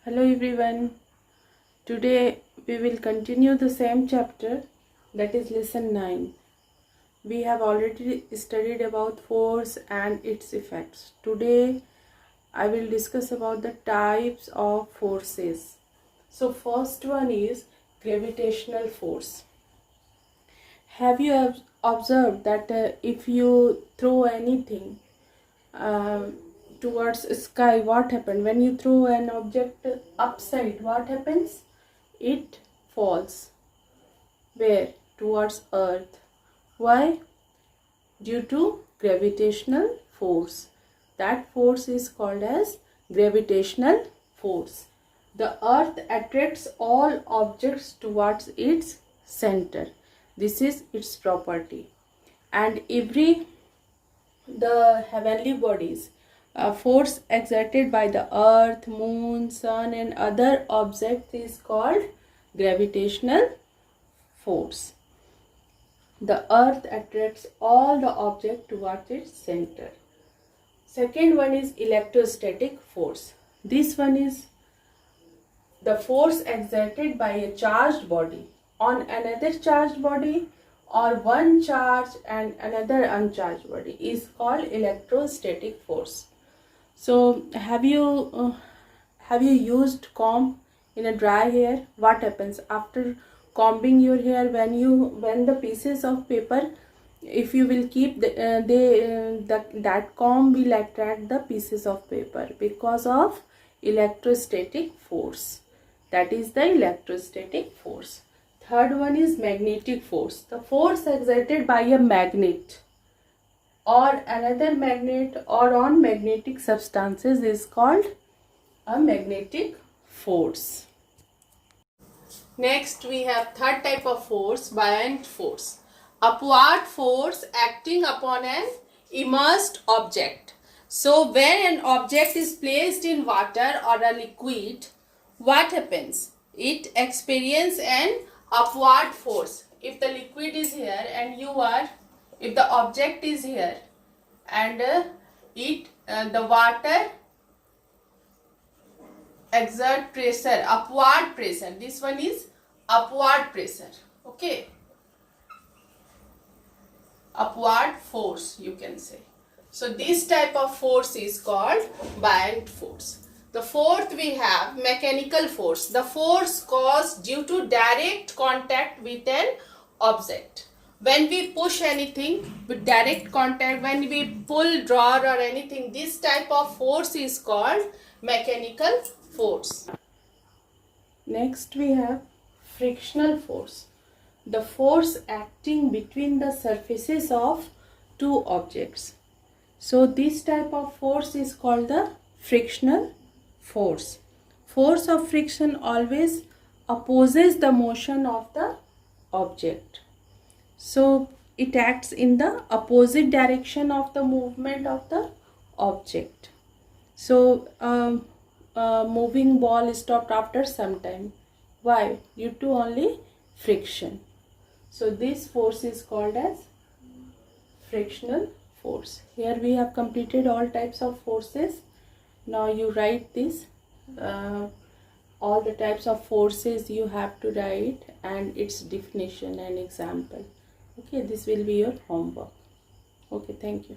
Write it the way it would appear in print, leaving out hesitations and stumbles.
Hello everyone. Today we will continue the same chapter, that is lesson 9. We have already studied about force and its effects. Today I will discuss about the types of forces. So first one is gravitational force. Have you observed that if you throw anything towards sky, what happens when you throw an object upside? What happens? It falls where? Towards earth. Why? Due to gravitational force. That force is called as gravitational force. The earth attracts all objects towards its center. This is its property. And the heavenly bodies, force exerted by the earth, moon, sun and other objects is called gravitational force. The earth attracts all the objects towards its center. Second one is electrostatic force. This one is the force exerted by a charged body on another charged body, or one charged and another uncharged body, is called electrostatic force. So have you used comb in a dry hair? What happens after combing your hair? When the pieces of paper, if you will keep that comb will attract the pieces of paper because of electrostatic force. That is the electrostatic force. Third one is magnetic force. The force exerted by a magnet or another magnet or on magnetic substances is called a magnetic force. Next we have third type of force, buoyant force. Upward force acting upon an immersed object. So when an object is placed in water or a liquid, what happens? It experiences an upward force. If the liquid is here and if the object is here and the water exert pressure, upward pressure. This one is upward pressure. Okay. Upward force, you can say. So this type of force is called buoyant force. The fourth we have mechanical force. The force caused due to direct contact with an object. When we push anything with direct contact, when we pull, draw or anything, this type of force is called mechanical force. Next we have frictional force. The force acting between the surfaces of two objects. So this type of force is called the frictional force. Force of friction always opposes the motion of the object. So it acts in the opposite direction of the movement of the object. So moving ball stopped after some time. Why? Due to only friction. So this force is called as frictional force. Here we have completed all types of forces. Now you write this. All the types of forces you have to write and its definition and example. Okay, this will be your homework. Okay, thank you.